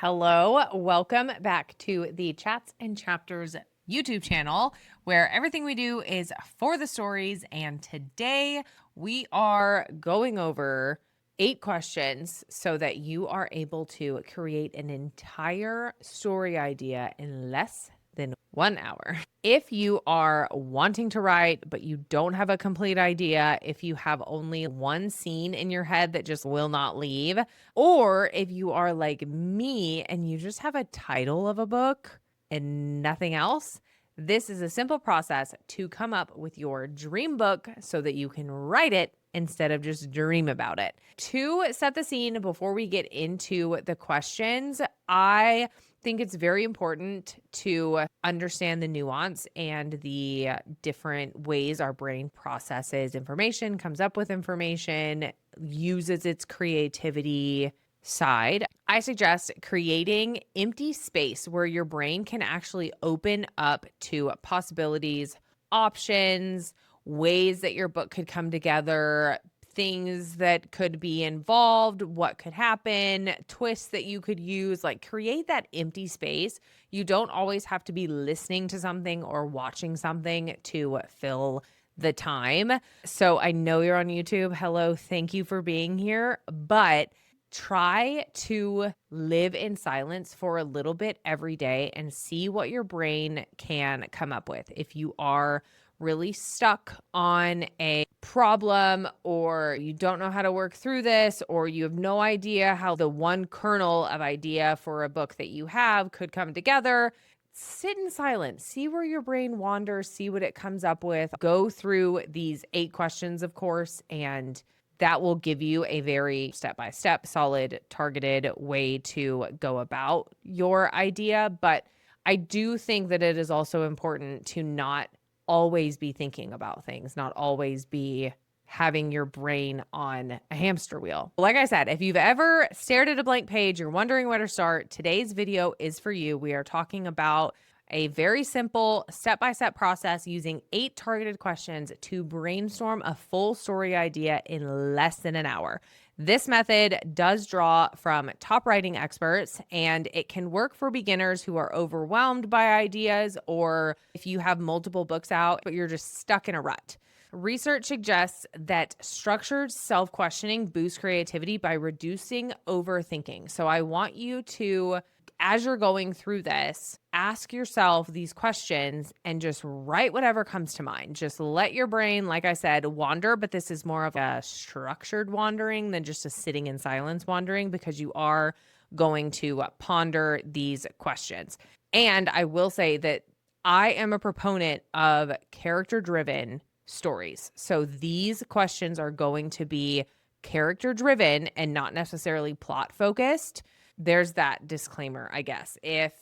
Hello, welcome back to the Chats and Chapters YouTube channel, where everything we do is for the stories. And today we are going over 8 questions so that you are able to create an entire story idea in less than 1 hour. If you are wanting to write, but you don't have a complete idea, if you have only one scene in your head that just will not leave, or if you are like me and you just have a title of a book and nothing else, this is a simple process to come up with your dream book so that you can write it instead of just dream about it. To set the scene before we get into the questions, I think it's very important to understand the nuance and the different ways our brain processes information, comes up with information, uses its creativity side. I suggest creating empty space where your brain can actually open up to possibilities, options, ways that your book could come together, things that could be involved, what could happen, twists that you could use. Like, create that empty space. You don't always have to be listening to something or watching something to fill the time. So I know you're on YouTube. Hello, thank you for being here. But try to live in silence for a little bit every day and see what your brain can come up with. If you are really stuck on a problem, or you don't know how to work through this, or you have no idea how the one kernel of idea for a book that you have could come together, sit in silence, see where your brain wanders, see what it comes up with. Go through these 8 questions, of course, and that will give you a very step-by-step, solid, targeted way to go about your idea. But I do think that it is also important to not always be thinking about things, not always be having your brain on a hamster wheel. Like I said, if you've ever stared at a blank page, you're wondering where to start, today's video is for you. We are talking about a very simple step-by-step process using 8 targeted questions to brainstorm a full story idea in less than an hour. This method does draw from top writing experts, and it can work for beginners who are overwhelmed by ideas, or if you have multiple books out, but you're just stuck in a rut. Research suggests that structured self-questioning boosts creativity by reducing overthinking. So I want you to, as you're going through this, ask yourself these questions and just write whatever comes to mind. Just let your brain, like I said, wander, but this is more of a structured wandering than just a sitting in silence wandering, because you are going to ponder these questions. And I will say that I am a proponent of character-driven stories. So these questions are going to be character-driven and not necessarily plot-focused. There's that disclaimer, I guess. If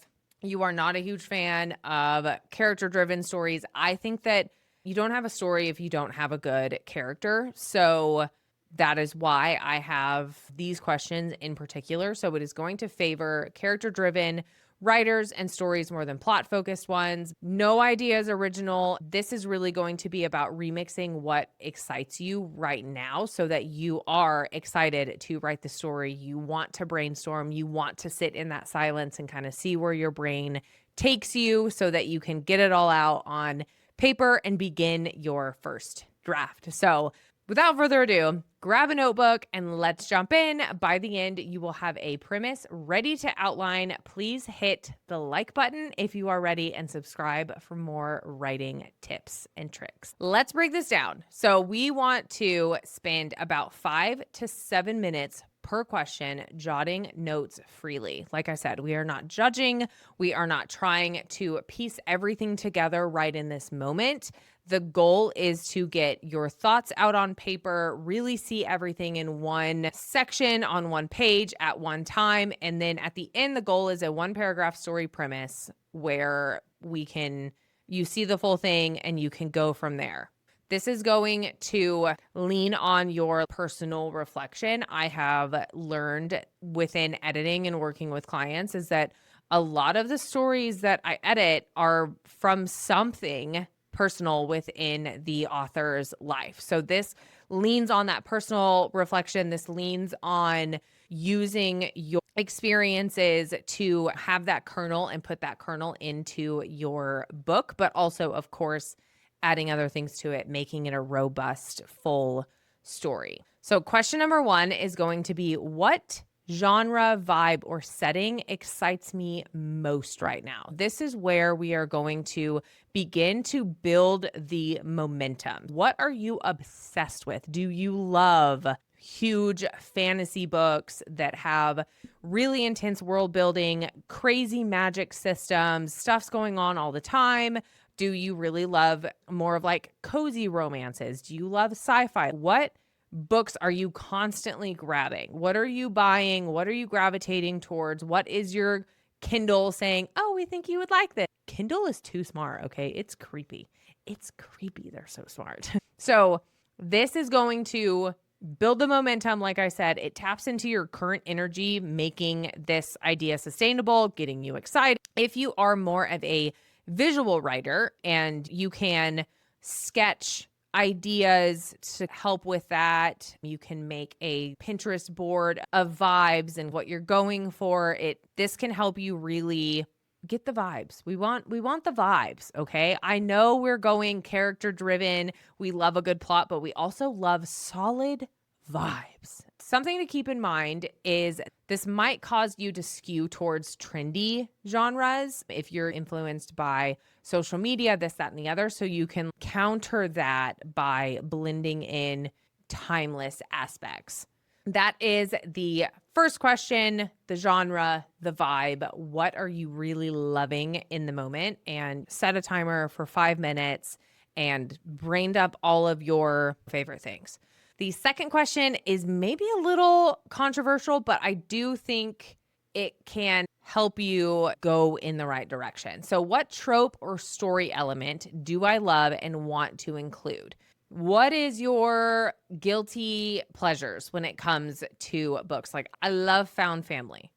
you are not a huge fan of character-driven stories, I think that you don't have a story if you don't have a good character. So that is why I have these questions in particular. So it is going to favor character-driven writers and stories more than plot-focused ones. No idea is original. This is really going to be about remixing what excites you right now so that you are excited to write the story. You want to brainstorm. You want to sit in that silence and kind of see where your brain takes you so that you can get it all out on paper and begin your first draft. So without further ado, grab a notebook and let's jump in. By the end, you will have a premise ready to outline. Please hit the like button if you are ready and subscribe for more writing tips and tricks. Let's break this down. So we want to spend about 5 to 7 minutes per question jotting notes freely. Like I said, we are not judging. We are not trying to piece everything together right in this moment. The goal is to get your thoughts out on paper, really see everything in one section on one page at one time. And then at the end, the goal is a 1-paragraph story premise where you see the full thing and you can go from there. This is going to lean on your personal reflection. I have learned within editing and working with clients is that a lot of the stories that I edit are from something personal within the author's life. So this leans on that personal reflection. This leans on using your experiences to have that kernel and put that kernel into your book, but also, of course, adding other things to it, making it a robust, full story. So, question number 1 is going to be, what genre, vibe, or setting excites me most right now? This is where we are going to begin to build the momentum. What are you obsessed with? Do you love huge fantasy books that have really intense world building, crazy magic systems, stuff's going on all the time? Do you really love more of like cozy romances? Do you love sci-fi? What books are you constantly grabbing? What are you buying? What are you gravitating towards? What is your Kindle saying, oh, we think you would like this? Kindle is too smart, okay? It's creepy. It's creepy. They're so smart. So this is going to build the momentum. Like I said, it taps into your current energy, making this idea sustainable, getting you excited. If you are more of a visual writer and you can sketch ideas to help with that, you can make a Pinterest board of vibes and what you're going for. This can help you really get the vibes. We want the vibes, okay? I know we're going character driven. We love a good plot, but we also love solid vibes. Something to keep in mind is this might cause you to skew towards trendy genres if you're influenced by social media, this, that, and the other. So you can counter that by blending in timeless aspects. That is the first question, the genre, the vibe. What are you really loving in the moment? And set a timer for 5 minutes and brain dump all of your favorite things. The second question is maybe a little controversial, but I do think it can help you go in the right direction. So what trope or story element do I love and want to include? What is your guilty pleasures when it comes to books? Like, I love found family.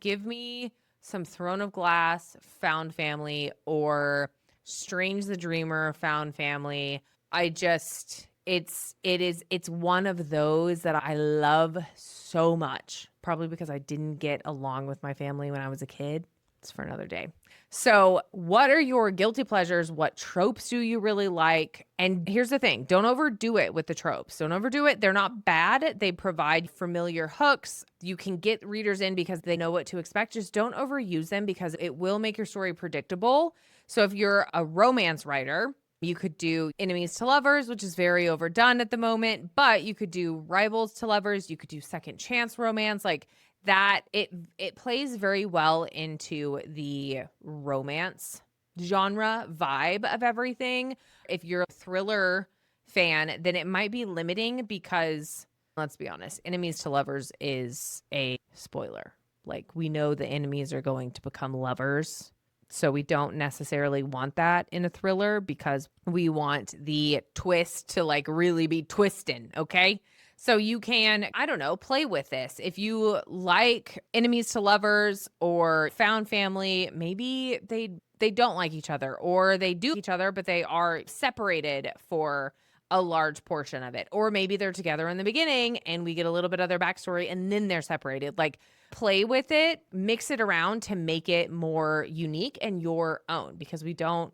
Give me some Throne of Glass, found family, or Strange the Dreamer, found family. It's one of those that I love so much, probably because I didn't get along with my family when I was a kid. It's for another day. So what are your guilty pleasures? What tropes do you really like? And here's the thing, don't overdo it with the tropes. Don't overdo it. They're not bad. They provide familiar hooks. You can get readers in because they know what to expect. Just don't overuse them because it will make your story predictable. So if you're a romance writer, you could do enemies to lovers, which is very overdone at the moment, but you could do rivals to lovers. You could do second chance romance. Like that, it plays very well into the romance genre vibe of everything. If you're a thriller fan, then it might be limiting because, let's be honest, enemies to lovers is a spoiler. Like, we know the enemies are going to become lovers. So we don't necessarily want that in a thriller because we want the twist to like really be twisting, okay? So you can, I don't know, play with this. If you like enemies to lovers or found family, maybe they don't like each other, or they do each other, but they are separated for a large portion of it. Or maybe they're together in the beginning and we get a little bit of their backstory and then they're separated. Like, play with it, mix it around to make it more unique and your own, because we don't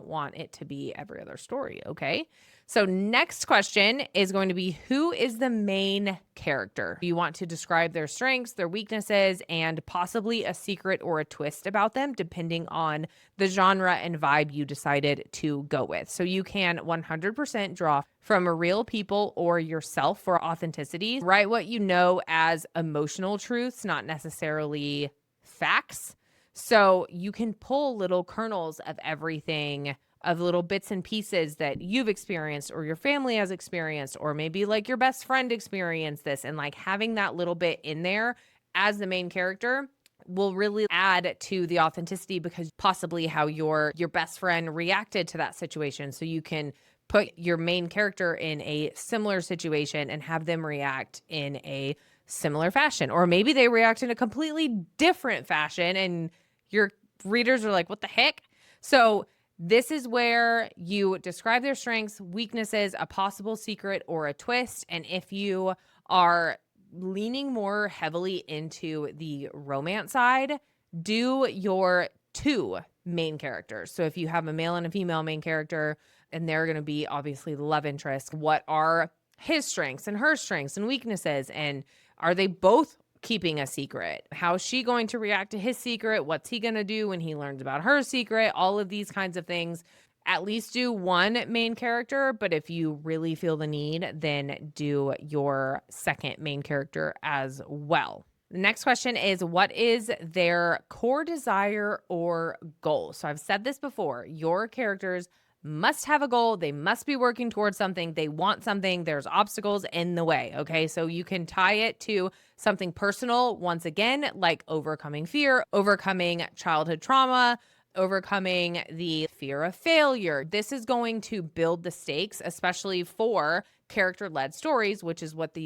want it to be every other story, okay? So next question is going to be, who is the main character? You want to describe their strengths, their weaknesses, and possibly a secret or a twist about them, depending on the genre and vibe you decided to go with. So you can 100% draw from a real people or yourself for authenticity. Write what you know as emotional truths, not necessarily facts. So you can pull little kernels of everything, of little bits and pieces that you've experienced or your family has experienced, or maybe like your best friend experienced this, and like having that little bit in there as the main character will really add to the authenticity, because possibly how your best friend reacted to that situation. So you can put your main character in a similar situation and have them react in a similar fashion, or maybe they react in a completely different fashion and your readers are like, what the heck? So this is where you describe their strengths, weaknesses, a possible secret or a twist. And if you are leaning more heavily into the romance side, do your 2 main characters. So if you have a male and a female main character, and they're going to be obviously the love interest, what are his strengths and her strengths and weaknesses? And are they both keeping a secret? How's she going to react to his secret? What's he going to do when he learns about her secret? All of these kinds of things. At least do one main character, but if you really feel the need, then do your second main character as well. The next question is, what is their core desire or goal? So I've said this before, your characters must have a goal. They must be working towards something. They want something. There's obstacles in the way. Okay. So you can tie it to something personal, once again, like overcoming fear, overcoming childhood trauma, overcoming the fear of failure. This is going to build the stakes, especially for character-led stories, which is what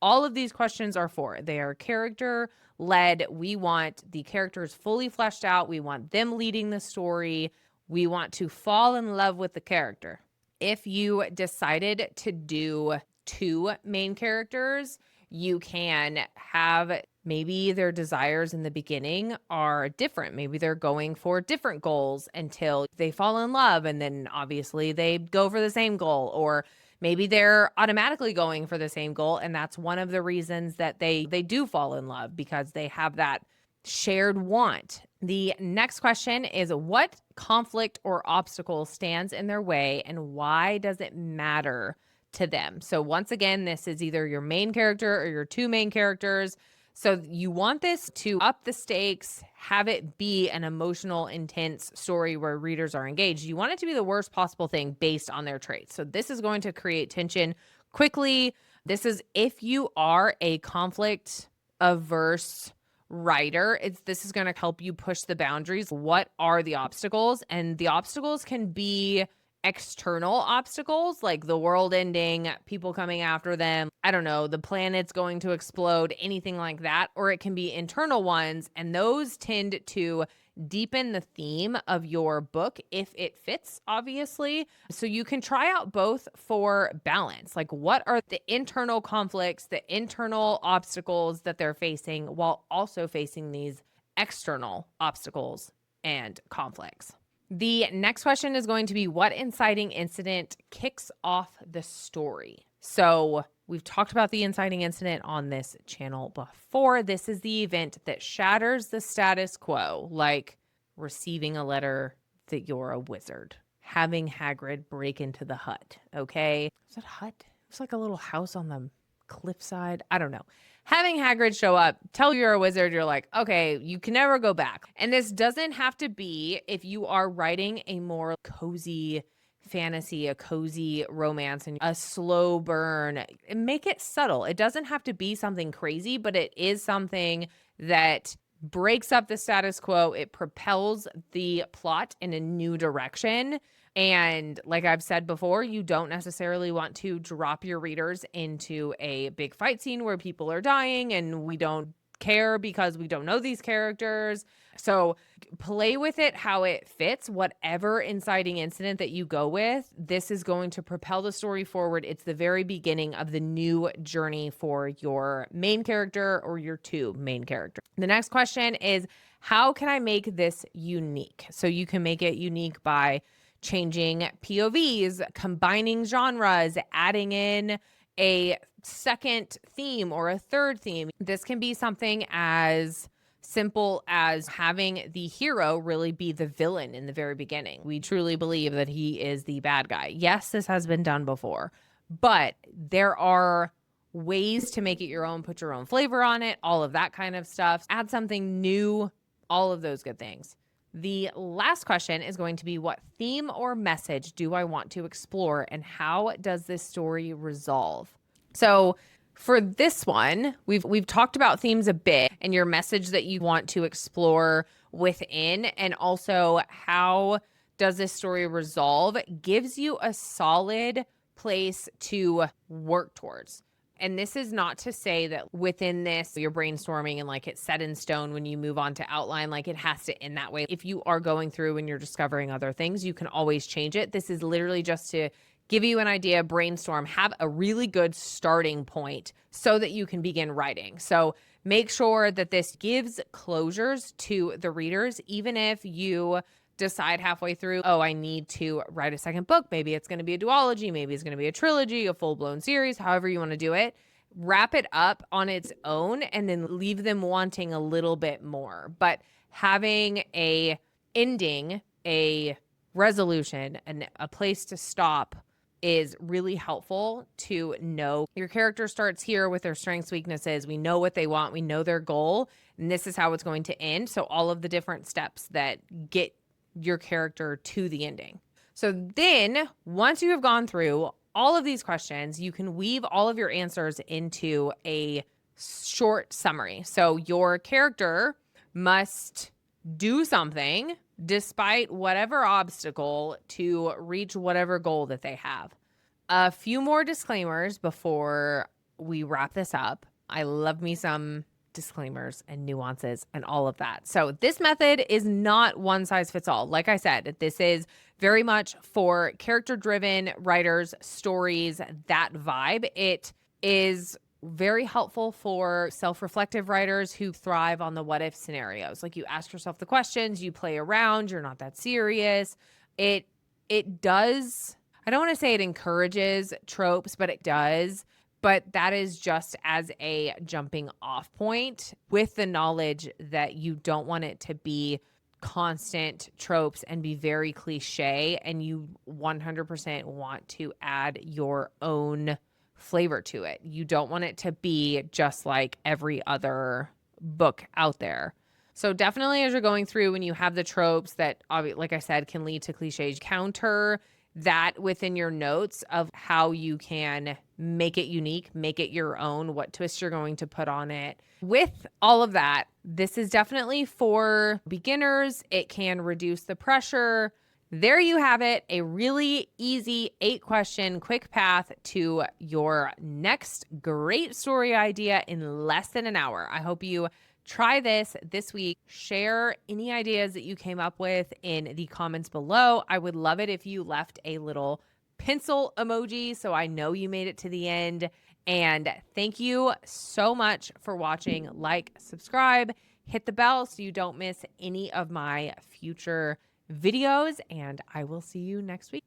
all of these questions are for. They are character-led. We want the characters fully fleshed out. We want them leading the story. We want to fall in love with the character. If you decided to do 2 main characters, you can have maybe their desires in the beginning are different. Maybe they're going for different goals until they fall in love, and then obviously they go for the same goal. Or maybe they're automatically going for the same goal, and that's one of the reasons that they do fall in love, because they have that shared want. The next question is, what conflict or obstacle stands in their way, and why does it matter to them? So once again, this is either your main character or your 2 main characters. So you want this to up the stakes, have it be an emotional, intense story where readers are engaged. You want it to be the worst possible thing based on their traits. So this is going to create tension quickly. This is if you are a conflict averse writer, this is going to help you push the boundaries. What are the obstacles? And the obstacles can be external obstacles, like the world ending, people coming after them, I don't know, the planet's going to explode, anything like that. Or it can be internal ones, and those tend to deepen the theme of your book if it fits, obviously. So you can try out both for balance. Like, what are the internal conflicts, the internal obstacles that they're facing, while also facing these external obstacles and conflicts? The next question is going to be, what inciting incident kicks off the story? So we've talked about the inciting incident on this channel before. This is the event that shatters the status quo, like receiving a letter that you're a wizard, having Hagrid break into the hut. Okay. Was it a hut? It was like a little house on the cliffside. I don't know. Having Hagrid show up, tell you you're a wizard, you're like, okay, you can never go back. And this doesn't have to be, if you are writing a more cozy fantasy, a cozy romance, and a slow burn, make it subtle. It doesn't have to be something crazy, but it is something that breaks up the status quo. It propels the plot in a new direction. And like I've said before, you don't necessarily want to drop your readers into a big fight scene where people are dying and we don't care because we don't know these characters. So play with it how it fits. Whatever inciting incident that you go with, this is going to propel the story forward. It's the very beginning of the new journey for your main character or your 2 main characters. The next question is, how can I make this unique? So you can make it unique by changing POVs, combining genres, adding in a second theme or a third theme. This can be something as simple as having the hero really be the villain in the very beginning. We truly believe that he is the bad guy. Yes, this has been done before, but there are ways to make it your own, put your own flavor on it, all of that kind of stuff. Add something new, all of those good things. The last question is going to be, what theme or message do I want to explore, and how does this story resolve? So for this one, we've talked about themes a bit and your message that you want to explore within, and also how does this story resolve, gives you a solid place to work towards. And this is not to say that within this, you're brainstorming and like it's set in stone when you move on to outline, like it has to end that way. If you are going through and you're discovering other things, you can always change it. This is literally just to give you an idea, brainstorm, have a really good starting point so that you can begin writing. So make sure that this gives closures to the readers, even if you decide halfway through, oh, I need to write a second book. Maybe it's going to be a duology. Maybe it's going to be a trilogy, a full-blown series, however you want to do it. Wrap it up on its own and then leave them wanting a little bit more. But having a ending, a resolution, and a place to stop is really helpful to know. Your character starts here with their strengths, weaknesses. We know what they want. We know their goal. And this is how it's going to end. So all of the different steps that get your character to the ending. So then once you have gone through all of these questions, you can weave all of your answers into a short summary. So your character must do something despite whatever obstacle to reach whatever goal that they have. A few more disclaimers before we wrap this up. I love me some disclaimers and nuances and all of that. So this method is not one size fits all. Like I said, this is very much for character-driven writers, stories, that vibe. It is very helpful for self-reflective writers who thrive on the what if scenarios. Like you ask yourself the questions, you play around, you're not that serious. It does, I don't want to say it encourages tropes, but it does. But that is just as a jumping off point with the knowledge that you don't want it to be constant tropes and be very cliche, and you 100% want to add your own flavor to it. You don't want it to be just like every other book out there. So definitely as you're going through, when you have the tropes that, like I said, can lead to cliches, counter that within your notes of how you can make it unique, make it your own, what twist you're going to put on it. With all of that, this is definitely for beginners. It can reduce the pressure. There you have it, a really easy 8-question quick path to your next great story idea in less than an hour. I hope you try this week. Share any ideas that you came up with in the comments below. I would love it if you left a little pencil emoji so I know you made it to the end. And thank you so much for watching. Like, subscribe, hit the bell so you don't miss any of my future videos, and I will see you next week.